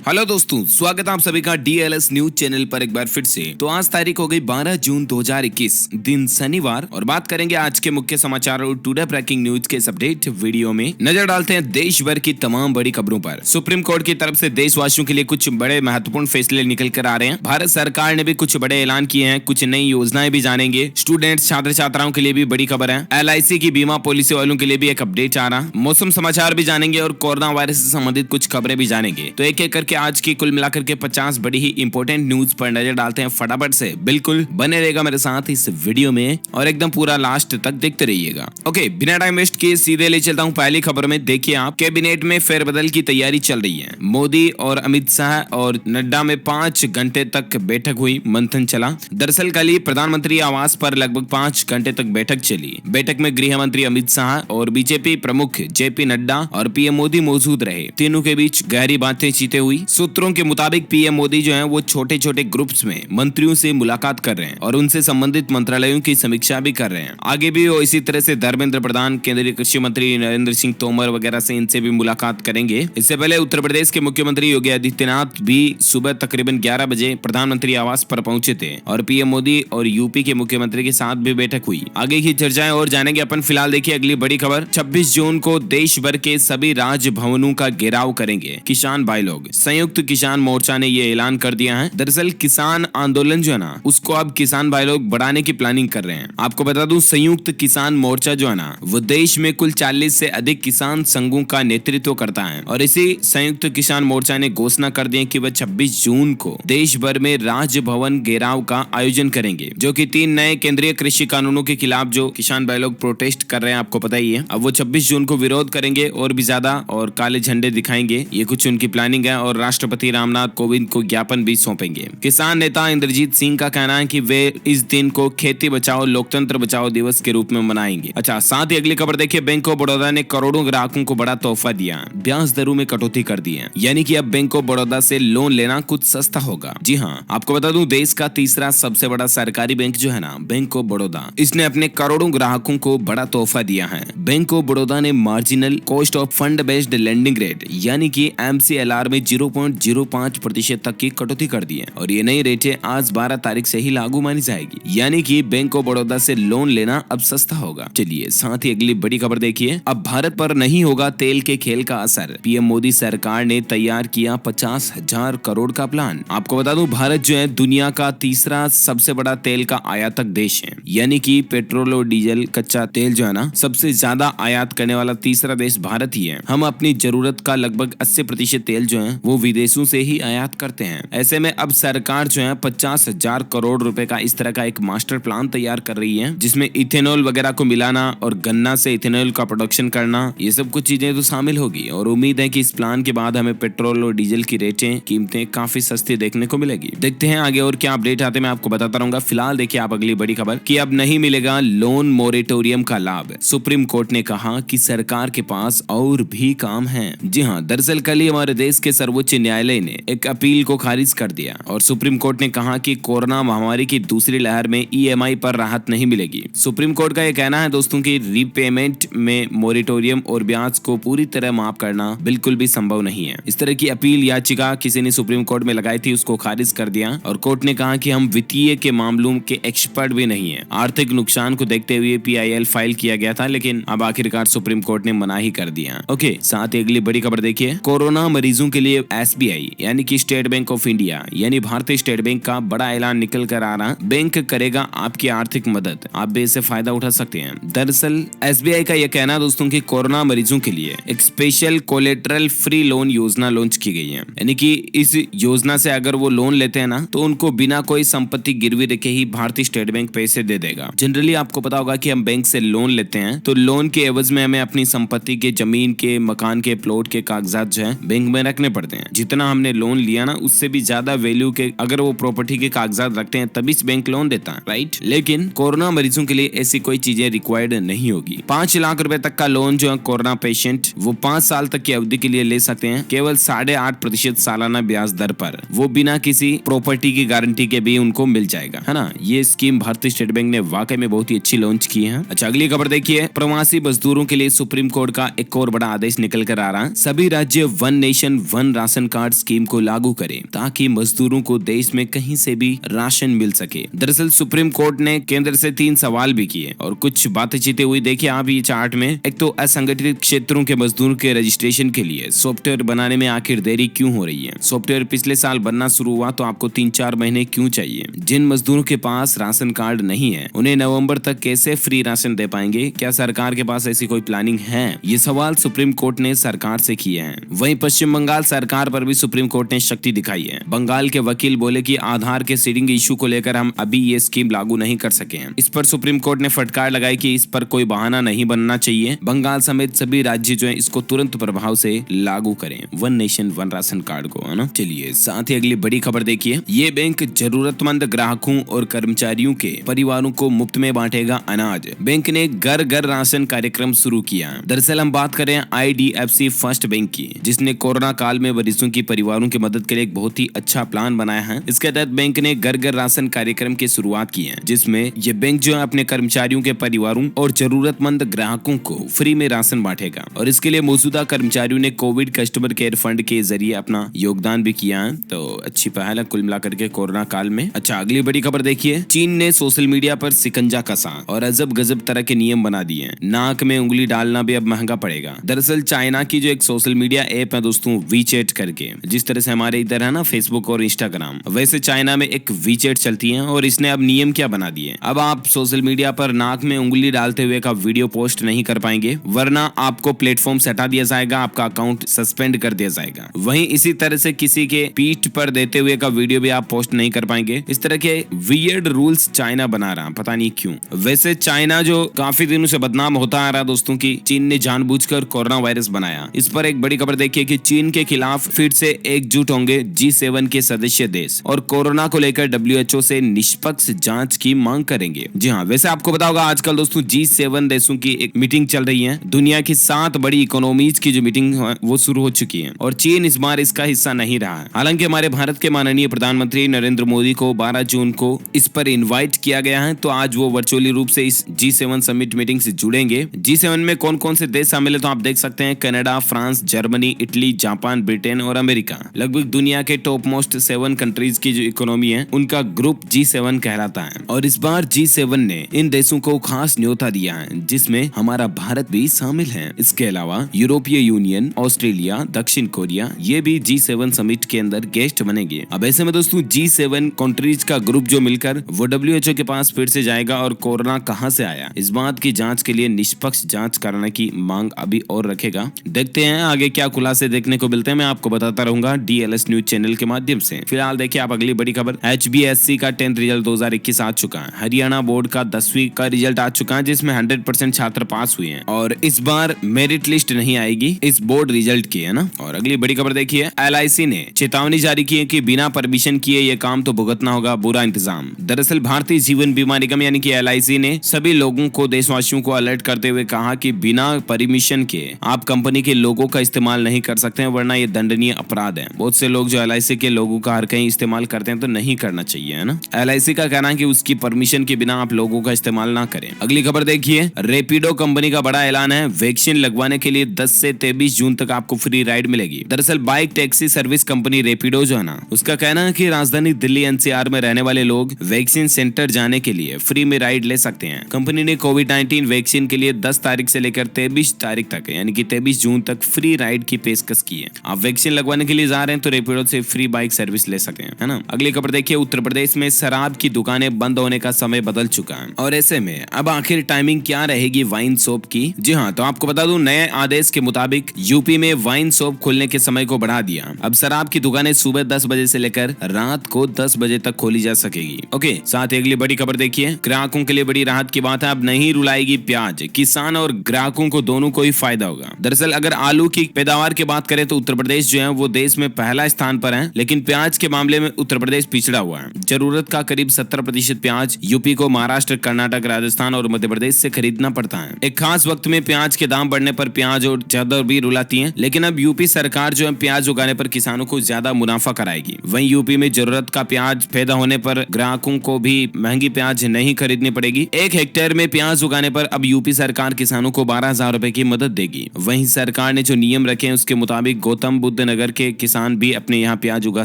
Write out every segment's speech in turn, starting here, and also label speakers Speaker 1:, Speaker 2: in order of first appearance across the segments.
Speaker 1: Hello दोस्तों, स्वागत है आप सभी का डीएलएस न्यूज चैनल पर एक बार फिर से। तो आज तारीख हो गई 12 जून 2021, दिन शनिवार, और बात करेंगे आज के मुख्य समाचार और टुडे ब्रेकिंग न्यूज के इस अपडेट वीडियो में। नजर डालते हैं देश भर की तमाम बड़ी खबरों पर। सुप्रीम कोर्ट की तरफ से देशवासियों के लिए कुछ बड़े महत्वपूर्ण फैसले निकल कर आ रहे हैं। भारत सरकार ने भी कुछ बड़े ऐलान किए हैं, कुछ नई योजनाएं भी जानेंगे। स्टूडेंट्स, छात्र छात्राओं के लिए भी बड़ी खबर है। LIC की बीमा पॉलिसी वालों के लिए भी एक अपडेट आ रहा। मौसम समाचार भी जानेंगे और कोरोना वायरस से संबंधित कुछ खबरें भी जानेंगे। तो एक एक करके आज की कुल मिलाकर के 50 बड़ी ही इंपॉर्टेंट न्यूज पर नजर डालते हैं फटाफट से। बिल्कुल बने रहेगा मेरे साथ इस वीडियो में और एकदम पूरा लास्ट तक देखते रहिएगा। ओके, बिना टाइम वेस्ट किए सीधे ले चलता हूं पहली खबर में। देखिए आप, कैबिनेट में फेरबदल की तैयारी चल रही है। मोदी और अमित शाह और नड्डा में 5 घंटे तक बैठक हुई, मंथन चला। दरअसल कल ही प्रधानमंत्री आवास पर लगभग 5 घंटे तक बैठक चली। बैठक में गृह मंत्री अमित शाह और बीजेपी प्रमुख JP नड्डा और PM मोदी मौजूद रहे। तीनों के बीच गहरी बातचीत हुई। सूत्रों के मुताबिक PM मोदी जो है वो छोटे छोटे ग्रुप्स में मंत्रियों से मुलाकात कर रहे हैं और उनसे संबंधित मंत्रालयों की समीक्षा भी कर रहे हैं। आगे भी वो इसी तरह से धर्मेंद्र प्रधान, केंद्रीय कृषि मंत्री नरेंद्र सिंह तोमर वगैरह से इनसे भी मुलाकात करेंगे। इससे पहले उत्तर प्रदेश के मुख्यमंत्री योगी आदित्यनाथ भी सुबह तकरीबन 11 बजे प्रधानमंत्री आवास पर पहुंचे थे और PM मोदी और यूपी के मुख्यमंत्री के साथ भी बैठक हुई। आगे की चर्चाएं और जानेंगे अपन। फिलहाल देखिए अगली बड़ी खबर। 26 जून को देश भर के सभी राजभवनों का घेराव करेंगे किसान भाई लोग। संयुक्त किसान मोर्चा ने ये ऐलान कर दिया है। दरअसल किसान आंदोलन जो है ना, उसको अब किसान भाई लोग बढ़ाने की प्लानिंग कर रहे हैं। आपको बता दूं, संयुक्त किसान मोर्चा जो है ना, वो देश में कुल 40 से अधिक किसान संघों का नेतृत्व करता है और इसी संयुक्त किसान मोर्चा ने घोषणा कर दी है कि वह 26 जून को देश भर में राजभवन घेराव का आयोजन करेंगे, जो कि 3 नए केंद्रीय कृषि कानूनों के खिलाफ जो किसान भाई लोग प्रोटेस्ट कर रहे हैं, आपको पता ही है। अब वो 26 जून को विरोध करेंगे और भी ज्यादा, और काले झंडे दिखाएंगे। ये कुछ उनकी प्लानिंग है और राष्ट्रपति रामनाथ कोविंद को ज्ञापन भी सौंपेंगे। किसान नेता इंद्रजीत सिंह का कहना है कि वे इस दिन को खेती बचाओ लोकतंत्र बचाओ दिवस के रूप में मनाएंगे। अच्छा, साथ ही अगली खबर देखिए। बैंक ऑफ बड़ौदा ने करोड़ों ग्राहकों को बड़ा तोहफा दिया। ब्याज दरों में कटौती कर दी है, यानी कि अब बैंक ऑफ बड़ौदा से लोन लेना कुछ सस्ता होगा। जी हाँ, आपको बता दूं, देश का तीसरा सबसे बड़ा सरकारी बैंक जो है ना, बैंक ऑफ बड़ौदा, इसने अपने करोड़ों ग्राहकों को बड़ा तोहफा दिया है। बैंक ऑफ बड़ौदा ने marginal cost of fund based lending rate यानी कि MCLR में 0.05% तक की कटौती कर दी है और ये नई रेटें आज 12 तारीख से ही लागू मानी जाएगी, यानी कि बैंक ऑफ बड़ौदा से लोन लेना अब सस्ता होगा। चलिए साथ ही अगली बड़ी खबर देखिए। अब भारत पर नहीं होगा तेल के खेल का असर। PM मोदी सरकार ने तैयार किया 50,000 करोड़ का प्लान। आपको बता दूं, भारत जो है दुनिया का तीसरा सबसे बड़ा तेल का आयातक देश है, यानी कि पेट्रोल और डीजल कच्चा तेल जो है ना, सबसे ज्यादा आयात करने वाला तीसरा देश भारत ही है। हम अपनी जरूरत का लगभग 80% तेल जो है वो विदेशों से ही आयात करते हैं। ऐसे में अब सरकार जो है 50,000 करोड़ रुपए का इस तरह का एक मास्टर प्लान तैयार कर रही है, जिसमें इथेनॉल वगैरह को मिलाना और गन्ना से इथेनॉल का प्रोडक्शन करना, ये सब कुछ चीजें तो शामिल होगी। और उम्मीद है कि इस प्लान के बाद हमें पेट्रोल और डीजल की रेटें, कीमतें काफी सस्ती देखने को मिलेगी। देखते हैं आगे और क्या अपडेट आते हैं, मैं आपको बताता रहूंगा। फिलहाल देखिए आप अगली बड़ी खबर कि अब नहीं मिलेगा लोन मोरेटोरियम का लाभ। सुप्रीम कोर्ट ने कहा कि सरकार के पास और भी काम है। जी हाँ, दरअसल कल ही हमारे देश के सर्वोच्च न्यायालय ने एक अपील को खारिज कर दिया और सुप्रीम कोर्ट ने कहा कि कोरोना महामारी की दूसरी लहर में EMI पर राहत नहीं मिलेगी। सुप्रीम कोर्ट का यह कहना है दोस्तों कि रीपेमेंट में मोरेटोरियम और ब्याज को पूरी तरह माफ करना बिल्कुल भी संभव नहीं है। इस तरह की अपील याचिका किसी ने सुप्रीम कोर्ट में लगाई थी, उसको खारिज कर दिया और कोर्ट ने कहा कि हम वित्तीय के मामलों के एक्सपर्ट भी नहीं है। आर्थिक नुकसान को देखते हुए PIL फाइल किया गया था, लेकिन अब आखिरकार सुप्रीम कोर्ट ने मना ही कर दिया। ओके, साथ ही अगली बड़ी खबर देखिए। कोरोना मरीजों के लिए SBI यानी कि स्टेट बैंक ऑफ इंडिया यानी भारतीय स्टेट बैंक का बड़ा ऐलान निकल कर आ रहा। बैंक करेगा आपकी आर्थिक मदद, आप भी इससे फायदा उठा सकते हैं। दरअसल SBI का यह कहना दोस्तों कि कोरोना मरीजों के लिए एक स्पेशल कोलेटरल फ्री लोन योजना लॉन्च की गई है, यानी कि इस योजना से अगर वो लोन लेते हैं ना, तो उनको बिना कोई संपत्ति गिरवी रखे ही भारतीय स्टेट बैंक पैसे दे देगा। जनरली आपको पता होगा कि हम बैंक से लोन लेते हैं तो लोन के एवज में हमें अपनी संपत्ति के, जमीन के, मकान के, प्लॉट के कागजात जो है बैंक में रखने पड़ते हैं। जितना हमने लोन लिया ना, उससे भी ज्यादा वैल्यू के अगर वो प्रॉपर्टी के कागजात रखते हैं तभी बैंक लोन देता है, राइट। लेकिन कोरोना मरीजों के लिए ऐसी कोई चीजें रिक्वायर्ड नहीं होगी। 5 लाख रुपए तक का लोन जो है कोरोना पेशेंट वो 5 साल तक की अवधि के लिए ले सकते हैं, केवल 8.5% सालाना ब्याज दर पर, वो बिना किसी प्रॉपर्टी की गारंटी के भी उनको मिल जाएगा, है ना। ये स्कीम भारतीय स्टेट बैंक ने वाकई में बहुत ही अच्छी लॉन्च की है। अच्छा, अगली खबर देखिए। प्रवासी मजदूरों के लिए सुप्रीम कोर्ट का एक और बड़ा आदेश निकल कर आ रहा है। सभी राज्य one nation one ration ration card scheme को लागू करें ताकि मजदूरों को देश में कहीं से भी राशन मिल सके। दरअसल सुप्रीम कोर्ट ने केंद्र से 3 सवाल भी किए और कुछ बातें चीतें हुई। देखिए आप ये चार्ट में, एक तो असंगठित क्षेत्रों के मजदूरों के रजिस्ट्रेशन के लिए सॉफ्टवेयर बनाने में आखिर देरी क्यों हो रही है? सॉफ्टवेयर पिछले साल बनना शुरू हुआ तो आपको 3-4 महीने क्यों चाहिए? जिन मजदूरों के पास राशन कार्ड नहीं है उन्हें नवंबर तक कैसे फ्री राशन दे पाएंगे? क्या सरकार के पास ऐसी कोई प्लानिंग है? ये सवाल सुप्रीम कोर्ट ने सरकार से किए हैं। वहीं पश्चिम बंगाल सरकार पर भी सुप्रीम कोर्ट ने शक्ति दिखाई है। बंगाल के वकील बोले कि आधार के सीडिंग इशू को लेकर हम अभी ये स्कीम लागू नहीं कर सके हैं। इस पर सुप्रीम कोर्ट ने फटकार लगाई कि इस पर कोई बहाना नहीं बनना चाहिए। बंगाल समेत सभी राज्य जो है इसको तुरंत प्रभाव से लागू करें, one nation one ration card को, है ना। चलिए साथ ही अगली बड़ी खबर देखिए। ये बैंक जरूरतमंद ग्राहकों और कर्मचारियों के परिवारों को मुफ्त में बांटेगा अनाज। बैंक ने घर घर राशन कार्यक्रम शुरू किया। दरअसल हम बात करें IDFC फर्स्ट बैंक की, जिसने कोरोना काल में मरीजों की परिवारों की मदद के लिए एक बहुत ही अच्छा प्लान बनाया है। इसके तहत बैंक ने घर घर राशन कार्यक्रम की शुरुआत की है, जिसमें ये बैंक जो है अपने कर्मचारियों के परिवारों और जरूरतमंद ग्राहकों को फ्री में राशन बांटेगा। और इसके लिए मौजूदा कर्मचारियों ने कोविड कस्टमर केयर फंड के जरिए अपना योगदान भी किया है। तो अच्छी पहल है कुल मिलाकर के कोरोना काल में। अच्छा अगली बड़ी खबर देखिए। चीन ने सोशल मीडिया पर सिकंजा कसा और अजब गजब तरह के नियम बना दिए। नाक में उंगली डालना भी अब महंगा पड़ेगा। दरअसल चाइना की जो एक सोशल मीडिया ऐप है दोस्तों, वीचैट करके, जिस तरह से हमारे इधर है ना फेसबुक और इंस्टाग्राम, वैसे चाइना में एक वीचैट चलती है। और इसने अब नियम क्या बना दिए, अब आप सोशल मीडिया पर नाक में उंगली डालते हुए का वीडियो पोस्ट नहीं कर पाएंगे, वरना आपको प्लेटफॉर्म से हटा दिया जाएगा, आपका अकाउंट सस्पेंड कर दिया जाएगा। वहीं इसी तरह से किसी के पीठ पर देते हुए का वीडियो भी आप पोस्ट नहीं कर पाएंगे। इस तरह के वियर्ड रूल्स चाइना बना रहा, पता नहीं क्यों। वैसे चाइना जो काफी दिनों से बदनाम होता आ रहा दोस्तों की चीन ने जानबूझकर कोरोना वायरस बनाया। इस पर एक बड़ी खबर देखिए कि चीन के खिलाफ फिर से एकजुट होंगे G7 के सदस्य देश और कोरोना को लेकर WHO से निष्पक्ष जांच की मांग करेंगे। जी हाँ, वैसे आपको पता होगा आजकल दोस्तों G7 देशों की एक मीटिंग चल रही है। दुनिया की 7 बड़ी इकोनॉमीज की जो मीटिंग है वो शुरू हो चुकी है और चीन इस बार इसका हिस्सा नहीं रहा है। हालांकि हमारे भारत के माननीय प्रधानमंत्री नरेंद्र मोदी को 12 जून को इस पर इन्वाइट किया गया है, तो आज वो वर्चुअली रूप से इस G7 समिट मीटिंग से जुड़ेंगे। G7 में कौन कौन से देश शामिल है तो आप देख सकते हैं, Canada, France, Germany, Italy, Japan, Britain और अमेरिका। लगभग दुनिया के टॉप मोस्ट 7 कंट्रीज की जो इकोनॉमी है उनका ग्रुप G7 कहलाता है। और इस बार G7 ने इन देशों को खास न्योता दिया है, जिसमें हमारा भारत भी शामिल है। इसके अलावा यूरोपीय यूनियन, ऑस्ट्रेलिया, दक्षिण कोरिया, ये भी G7 समिट के अंदर गेस्ट बनेंगे। अब ऐसे में दोस्तों G7 कंट्रीज का ग्रुप जो मिलकर वो WHO के पास फिर से जाएगा और कोरोना कहां से आया इस बात की जांच के लिए निष्पक्ष जांच कराने की मांग अभी और रखेगा। देखते हैं आगे क्या खुलासे देखने को मिलते हैं, मैं आपको बताता रहूंगा DLS न्यूज चैनल के माध्यम से। फिलहाल देखिए आप अगली बड़ी खबर, HBSC का 10th रिजल्ट 2021 आ चुका है। हरियाणा बोर्ड का 10वीं का रिजल्ट आ चुका है, जिसमें 100% छात्र पास हुए हैं और इस बार मेरिट लिस्ट नहीं आएगी इस बोर्ड रिजल्ट की, है ना। और अगली बड़ी खबर देखिए, LIC ने चेतावनी जारी की है कि बिना परमिशन किए ये काम तो भुगतना होगा बुरा इंतजाम। दरअसल भारतीय जीवन बीमा निगम यानी कि LIC ने सभी लोगों को, देशवासियों को अलर्ट करते हुए कहा कि बिना परमिशन के आप कंपनी के लोगों का इस्तेमाल नहीं कर सकते हैं, वरना ये दंडनीय अपराध है। बहुत से लोग जो LIC के लोगों का हर कहीं इस्तेमाल करते हैं तो नहीं करना चाहिए, है ना। LIC का कहना है कि उसकी परमिशन के बिना आप लोगों का इस्तेमाल ना करें। अगली खबर देखिए, रेपिडो कंपनी का बड़ा ऐलान है, वैक्सीन लगवाने के लिए 10 से 23 जून तक आपको फ्री राइड मिलेगी। दरअसल bike taxi service company Rapido जो है ना, उसका कहना है कि राजधानी दिल्ली NCR में रहने वाले लोग वैक्सीन सेंटर जाने के लिए फ्री में राइड ले सकते हैं। कंपनी ने कोविड-19 वैक्सीन के लिए 10 तारीख से लेकर 23 तारीख तक यानी कि 23 जून तक फ्री राइड की पेशकश की है। आप वैक्सीन लगवाने के लिए जा रहे हैं तो रेपिडो से फ्री बाइक सर्विस ले सकते हैं, है ना। अगली खबर देखिए, उत्तर प्रदेश में शराब की दुकानें बंद होने का समय बदल चुका है और ऐसे में अब आखिर टाइमिंग क्या रहेगी वाइन शॉप की। जी हाँ, तो आपको बता दूं, नए आदेश के मुताबिक यूपी में वाइन शॉप खोलने के समय को बढ़ा दिया। अब शराब की दुकानें सुबह 10 बजे से लेकर रात को 10 बजे तक खोली जा सकेगी। ओके, साथ ही अगली बड़ी खबर देखिए, ग्राहकों के लिए बड़ी राहत की बात है, अब नहीं रुलाएगी प्याज। किसान और ग्राहकों को दोनों को ही फायदा होगा। दरअसल अगर आलू की पैदावार की बात करें तो उत्तर प्रदेश जो है वो देश में पहला स्थान पर है, लेकिन प्याज के मामले में उत्तर प्रदेश पिछड़ा हुआ है। जरूरत का करीब 70% प्याज यूपी को महाराष्ट्र, कर्नाटक, राजस्थान और मध्य प्रदेश से खरीदना पड़ता है। एक खास वक्त में प्याज के दाम बढ़ने पर प्याज और चादर भी रुलाती है, लेकिन अब यूपी सरकार जो है प्याज उगाने पर किसानों को ज्यादा मुनाफा कराएगी। वहीं यूपी में जरूरत का प्याज पैदा होने पर ग्राहकों को भी महंगी प्याज नहीं खरीदनी पड़ेगी। 1 हेक्टेयर में प्याज उगाने पर अब यूपी सरकार किसानों को 12,000 रुपए की मदद देगी। वहीं सरकार ने जो नियम रखे हैं उसके मुताबिक गौतम बुद्ध नगर के किसान भी अपने यहाँ प्याज उगा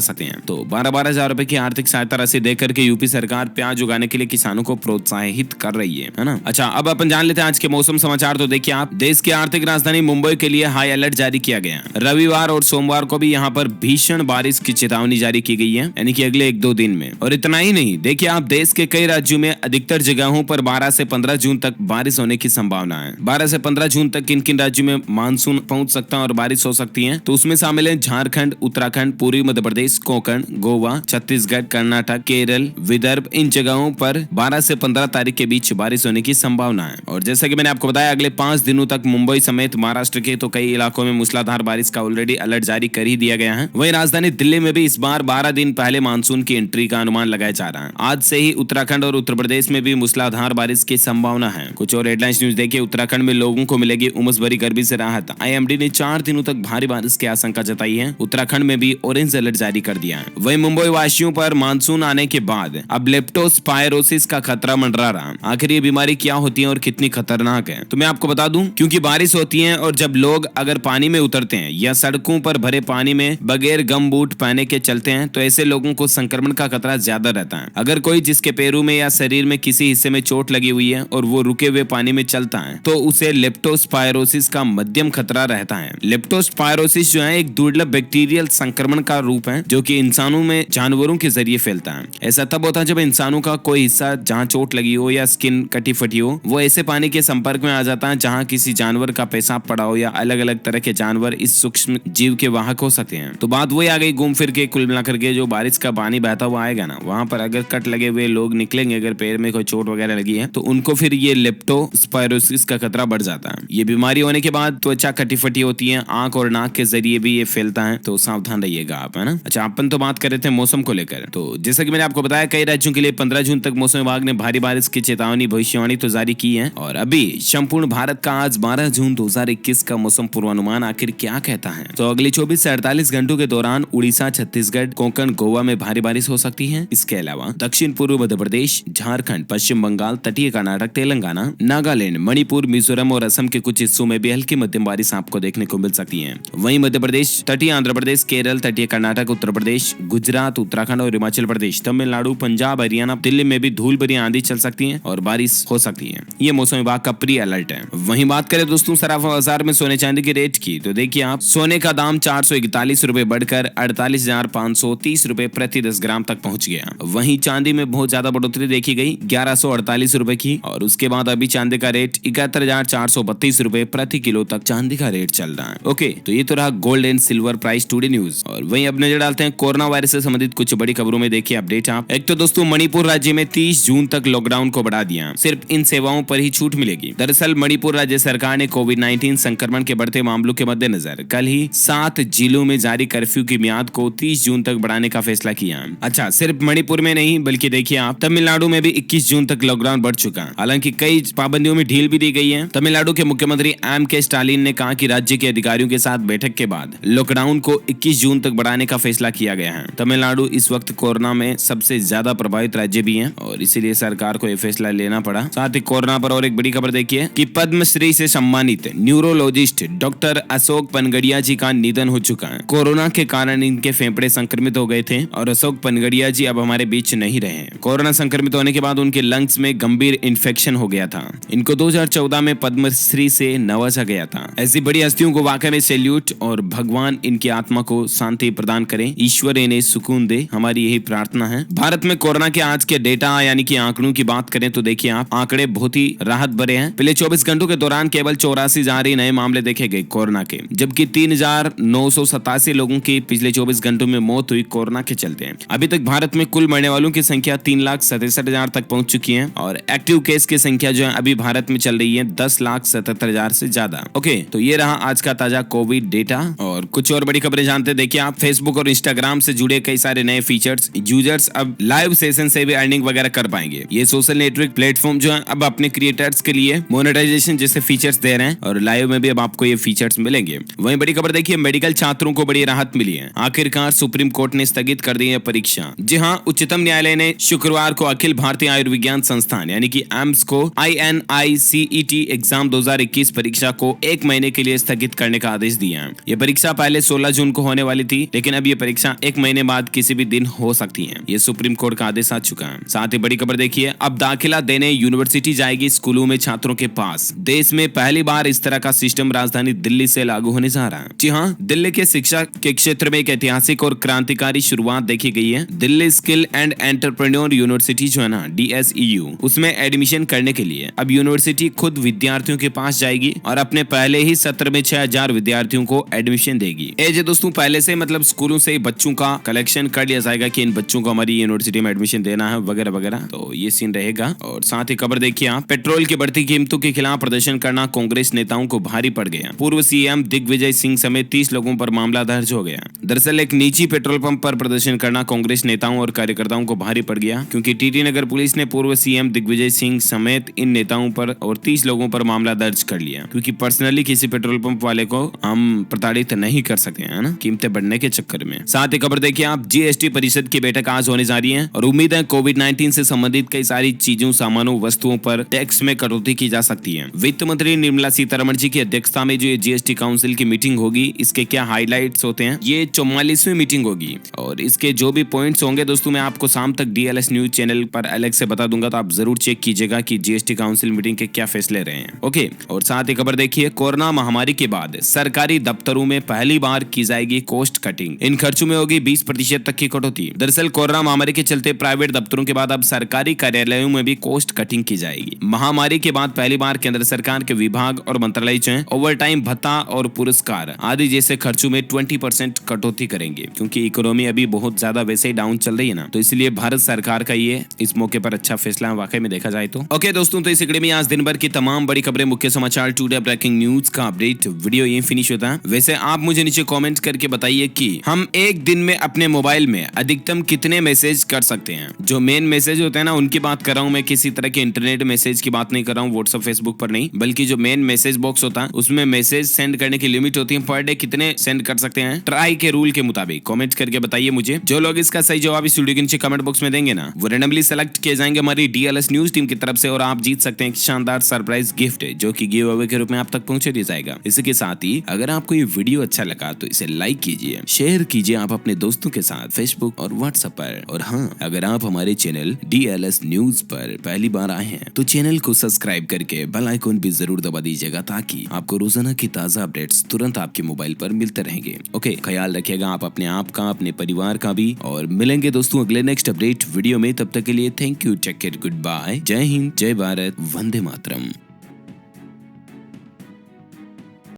Speaker 1: सकते हैं। तो 12-12 हजार रुपए की आर्थिक सहायता राशि देकर के यूपी सरकार प्याज उगाने के लिए किसानों को प्रोत्साहित कर रही है ना। अच्छा, अब अपन जान लेते हैं आज के मौसम समाचार। तो देखिए आप, देश की आर्थिक राजधानी मुंबई के लिए हाई अलर्ट जारी किया गया। रविवार और सोमवार को भी यहाँ पर भीषण बारिश की चेतावनी जारी की गई है, यानी कि अगले 1-2 दिन में। और इतना ही नहीं, देखिए आप, देश के कई राज्यों में अधिकतर जगहों पर 12 से 15 जून तक बारिश होने की संभावना है। 12 से 15 जून तक किन किन राज्यों में मानसून पहुंच सकता है और बारिश हो सकती है, तो उसमें शामिल है झारखंड, उत्तराखंड, पूर्वी मध्य प्रदेश, कोंकण, गोवा, छत्तीसगढ़, कर्नाटक, केरल, विदर्भ। इन जगहों पर 12 से 15 तारीख के बीच बारिश होने की संभावना है। और जैसा कि मैंने आपको बताया, अगले 5 दिनों तक मुंबई समेत महाराष्ट्र के तो कई इलाकों में मूसलाधार बारिश का ऑलरेडी अलर्ट जारी कर ही दिया गया है। वहीं राजधानी दिल्ली में भी इस बार 12 दिन पहले मानसून की एंट्री का अनुमान लगाया जा रहा है। आज से ही उत्तराखंड और उत्तर प्रदेश में भी मूसलाधार बारिश की संभावना है। कुछ और हेडलाइंस न्यूज देखिए। उत्तराखंड में लोगों को मिलेगी उमस भरी गर्मी से राहत। आईएमडी ने 4 दिनों तक भारी बारिश की आशंका जताई है। उत्तराखंड में भी ऑरेंज अलर्ट जारी कर दिया है। वहीं मुंबई वासियों पर मानसून आने के बाद अब लेप्टोस्पायरोसिस का खतरा मंडरा रहा। आखिर ये बीमारी क्या होती है और कितनी खतरनाक है, तो मैं आपको बता दूं, क्योंकि बारिश होती है और जब लोग अगर पानी में उतरते हैं या सड़कों पर भरे पानी में बगैर गम बूट पहने के चलते हैं, तो ऐसे लोगों को संक्रमण का खतरा ज्यादा रहता है। अगर कोई जिसके पैरों में या शरीर में किसी हिस्से में चोट लगी हुई है और वो रुके हुए पानी में चलता है, तो उसे लेप्टोस्पायरोसिस का मध्यम खतरा रहता है। लेप्टोस्पायरोसिस जो है एक दुर्लभ बैक्टीरियल संक्रमण का रूप है जो कि इंसानों में जानवरों के जरिए फैलता है। ऐसा तब होता है जब इंसानों का कोई हिस्सा जहाँ चोट लगी हो या स्किन कटी फटी हो, वो ऐसे पानी के संपर्क में आ जाता है जहाँ किसी जानवर का पेशाब पड़ा हो, या अलग अलग तरह के जानवर इस सूक्ष्म जीव के वाहक हो सकते हैं। तो बात वही आ गई घूम फिर के, कुल मिलाकर के जो बारिश का पानी बहता हुआ आएगा ना, वहां पर अगर कट लगे हुए लोग निकलेंगे, अगर पैर में कोई चोट वगैरह लगी है, तो उनको फिर ये लेप्टोस्पायरोसिस का खतरा बढ़ जाता है। ये बीमारी होने के बाद त्वचा कटी फटी होती है, आंख और नाक के जरिए भी ये फैलता है, तो सावधान रहिएगा आप, है ना। अच्छा, अपन तो बात कर रहे थे मौसम को लेकर। तो जैसा कि मैंने आपको बताया, कई राज्यों के लिए 15 जून तक मौसम विभाग ने भारी बारिश की चेतावनी भविष्यवाणी तो जारी की है। और अभी संपूर्ण भारत का आज 12 जून 2021 का मौसम पूर्वानुमान आखिर क्या कहता है। तो अगले 24 से 48 घंटों के दौरान उड़ीसा, छत्तीसगढ़, कोंकण, गोवा में भारी बारिश हो सकती है। इसके अलावा दक्षिण पूर्व मध्य प्रदेश, झारखंड, पश्चिम बंगाल, तटीय कर्नाटक, तेलंगाना, नागालैंड, मणिपुर, मिजोरम और असम के कुछ हिस्सों में भी हल्की मध्यम बारिश आपको देखने को मिल सकती है। वहीं मध्य प्रदेश, तटीय आंध्र प्रदेश, केरल, तटीय कर्नाटक, उत्तर प्रदेश, गुजरात, उत्तराखंड और हिमाचल प्रदेश, तमिलनाडु, पंजाब, हरियाणा, दिल्ली में भी धूल भरी आंधी चल सकती है और बारिश हो सकती है। ये मौसम विभाग का प्री अलर्ट है। वहीं बात करें दोस्तों सराफा बाजार में सोने चांदी के रेट की, तो देखिए आप, सोने का दाम 441 रुपए बढ़कर 48,530 रुपए प्रति 10 ग्राम तक पहुंच गया। वहीं चांदी में बहुत ज्यादा बढ़ोतरी देखी गई, 1148 रुपए की, और उसके बाद अभी चांदी का रेट 71,432 रुपए प्रति किलो तक चांदी का रेट चल रहा है। ओके, तो ये तो रहा gold and silver price today news. और वहीं अब नजर डालते हैं कोरोना वायरस से संबंधित कुछ बड़ी खबरों में। देखिए अपडेट आप। एक तो दोस्तों, मणिपुर राज्य में 30 जून तक लॉकडाउन को बढ़ा दिया, सिर्फ इन सेवाओं पर ही छूट मिलेगी। दरअसल मणिपुर राज्य सरकार ने कोविड-19 संक्रमण के बढ़ते मामलों के मद्देनजर कल ही 7 जिलों में जारी कर्फ्यू की मियाद को 30 जून तक बढ़ाने का फैसला किया। अच्छा, सिर्फ मणिपुर में नहीं, बल्कि देखिए आप, तमिलनाडु में भी 21 जून तक लॉकडाउन बढ़ चुका। हालांकि कई पाबंदियों में ढील भी दी गई है। तमिलनाडु के मुख्यमंत्री M.K. स्टालिन ने कहा कि राज्य के अधिकारियों के साथ बैठक के बाद लॉकडाउन को 21 जून तक बढ़ाने का फैसला किया गया है। तमिलनाडु इस वक्त कोरोना में सबसे ज्यादा प्रभावित राज्य भी है और इसीलिए सरकार को यह फैसला लेना पड़ा। साथ ही कोरोना पर और एक बड़ी खबर देखिए कि पद्मश्री से सम्मानित न्यूरोलॉजिस्ट डॉक्टर अशोक पनगड़िया जी का निधन हो चुका है। कोरोना के कारण इनके फेफड़े संक्रमित हो गए थे और अशोक पनगड़िया जी अब हमारे बीच नहीं रहे। कोरोना संक्रमित होने के बाद उनके लंग्स में गंभीर इन्फेक्शन हो गया था। इनको 2014 में पद्मश्री से नवाजा गया था। ऐसी बड़ी हस्तियों को वाकई में सैल्यूट, और भगवान इनकी आत्मा को शांति प्रदान करें, ईश्वर इन्हें सुकून दे, हमारी यही प्रार्थना है। भारत में कोरोना के आज के डेटा यानी कि आंकड़ों की बात करें तो देखिए आप, आंकड़े बहुत ही राहत भरे हैं। पहले 24 घंटों के दौरान केवल 84 नए मामले देखे गए कोरोना के, जबकि 3,987 लोगों की पिछले 24 घंटों में मौत हुई कोरोना के चलते। अभी तक भारत में कुल मरने वालों की संख्या 3,67,000 तक पहुंच चुकी है और एक्टिव केस की संख्या जो है अभी भारत में चल रही है 10,77,000 से ज्यादा। ओके, तो ये रहा आज का ताजा कोविड डेटा। और कुछ और बड़ी खबरें जानते देखिए आप, फेसबुक और इंस्टाग्राम से जुड़े कई सारे नए फीचर्स, यूजर्स अब लाइव सेशन से भी अर्निंग वगैरह कर पाएंगे। ये सोशल नेटवर्क प्लेटफॉर्म जो है अब अपने क्रिएटर्स के लिए मोनेटाइजेशन जैसे फीचर्स दे रहे हैं और लाइव में भी अब आपको ये फीचर्स मिलेंगे। वहीं बड़ी खबर देखिए, मेडिकल छात्रों को बड़ी राहत मिली है। आखिरकार सुप्रीम कोर्ट ने स्थगित कर दी है परीक्षा। जी हाँ, उच्चतम न्यायालय ने शुक्रवार को अखिल भारतीय आयुर्विज्ञान संस्थान यानी कि एम्स को INICET एग्जाम 2021 परीक्षा को 1 महीने के लिए स्थगित करने का आदेश दिया है। यह परीक्षा पहले पहले 16 जून को होने वाली थी, लेकिन अब ये परीक्षा 1 महीने बाद किसी भी दिन हो सकती है। ये सुप्रीम कोर्ट का आदेश आ चुका है। साथ ही बड़ी खबर देखिए, अब दाखिला देने यूनिवर्सिटी जाएगी स्कूलों में छात्रों के पास। देश में पहली बार इस तरह का सिस्टम राजधानी दिल्ली से लागू होने जा रहा है। जी हाँ, दिल्ली के शिक्षा के क्षेत्र में एक ऐतिहासिक और क्रांतिकारी शुरुआत देखी गई है। Delhi skill and entrepreneur university जो है ना, DSEU, उसमें एडमिशन करने के लिए अब यूनिवर्सिटी खुद विद्यार्थियों के पास जाएगी और अपने पहले ही सत्र में 6000 विद्यार्थियों को एडमिशन देगी। जो दोस्तों पहले से मतलब स्कूलों से बच्चों का कलेक्शन कर लिया जाएगा कि इन बच्चों को हमारी यूनिवर्सिटी में एडमिशन देना है वगैरह वगैरह, तो ये सीन रहेगा। और साथ ही खबर देखिए आप, पेट्रोल की बढ़ती कीमतों के खिलाफ प्रदर्शन करना कांग्रेस नेताओं को भारी पड़ गया। पूर्व CM दिग्विजय सिंह समेत 30 लोगों पर मामला दर्ज हो गया। दरअसल एक निजी पेट्रोल पंप पर प्रदर्शन करना कांग्रेस नेताओं और कार्यकर्ताओं को भारी पड़ गया, क्योंकि TT नगर पुलिस ने पूर्व CM दिग्विजय सिंह समेत इन नेताओं पर और 30 लोगों पर मामला दर्ज कर लिया, क्योंकि पर्सनली किसी पेट्रोल पंप वाले को हम प्रताड़ित नहीं कर सकते हैं ना, कीमतें बढ़ने के चक्कर में। साथ ही खबर देखिए आप, GST परिषद की बैठक आज होने जा रही है और उम्मीद है कोविड-19 से संबंधित कई सारी चीजों, सामानों, वस्तुओं पर टैक्स में कटौती की जा सकती है। वित्त मंत्री निर्मला सीतारमण जी की अध्यक्षता में जो ये GST काउंसिल की मीटिंग होगी, इसके क्या हाईलाइट्स होते हैं, ये 44वीं मीटिंग होगी और इसके जो भी पॉइंट्स होंगे दोस्तों मैं आपको शाम तक DLS न्यूज चैनल पर अलग से बता दूंगा, तो आप जरूर चेक कीजिएगा कि GST काउंसिल मीटिंग के क्या फैसले रहे हैं। ओके, और साथ ही खबर देखिए, कोरोना महामारी के बाद सरकारी दफ्तरों में पहली बार की जाएगी कॉस्ट कटिंग। इन खर्चों में होगी 20% तक की कटौती। दरअसल कोरोना महामारी के चलते प्राइवेट दफ्तरों के बाद अब सरकारी कार्यालयों में भी कॉस्ट कटिंग की जाएगी। महामारी के बाद पहली बार केंद्र सरकार के विभाग और मंत्रालय जो है ओवर टाइम भत्ता और पुरस्कार आदि जैसे खर्चों में 20% कटौती करेंगे, क्योंकि इकोनॉमी अभी बहुत ज्यादा वैसे ही डाउन चल रही है ना, तो इसलिए भारत सरकार का ये इस मौके पर अच्छा फैसला है वाकई में देखा जाए तो। ओके दोस्तों, तो इस कड़ी में आज दिन भर की तमाम बड़ी खबरें, मुख्य समाचार, टुडे ब्रेकिंग न्यूज का अपडेट वीडियो ये फिनिश होता है। वैसे आप मुझे नीचे कमेंट करके बताइए कि हम एक दिन में अपने मोबाइल में अधिकतम कितने मैसेज कर सकते हैं। जो मेन मैसेज होते हैं ना उनकी बात कर रहा हूँ मैं, किसी तरह के इंटरनेट मैसेज की बात नहीं कर रहा हूँ, व्हाट्सएप फेसबुक पर नहीं, बल्कि जो मेन मैसेज बॉक्स होता है उसमें मैसेज सेंड करने की लिमिट होती है, पर डे कितने सेंड कर सकते हैं ट्राई के रूल के मुताबिक। कमेंट करके बताइए मुझे। जो लोग इसका सही जवाब इस वीडियो के नीचे कमेंट बॉक्स में देंगे ना, वो रैंडमली सेलेक्ट किए जाएंगे हमारी DLS न्यूज टीम की तरफ से और आप जीत सकते हैं एक शानदार सरप्राइज गिफ्ट, जो कि गिव अवे के रूप में आप तक पहुंचा दिया जाएगा। इसके साथ ही अगर आपको ये वीडियो अच्छा लगा तो इसे लाइक कीजिए, शेयर कीजिए आप अपने दोस्तों के साथ फेसबुक और व्हाट्सएप पर। और हाँ, अगर आप हमारे चैनल DLS न्यूज पर पहली बार आए हैं तो चैनल को सब्सक्राइब करके बेल आइकन भी जरूर दबा दीजिएगा, ताकि आपको रोजाना की ताजा अपडेट्स तुरंत आपके मोबाइल पर मिलते रहेंगे। ओके, ख्याल रखिएगा आप अपने आप का, अपने परिवार का भी, और मिलेंगे दोस्तों अगले नेक्स्ट अपडेट वीडियो में। तब तक के लिए thank you, take care, good bye, जय हिंद, जय भारत, वंदे मातरम।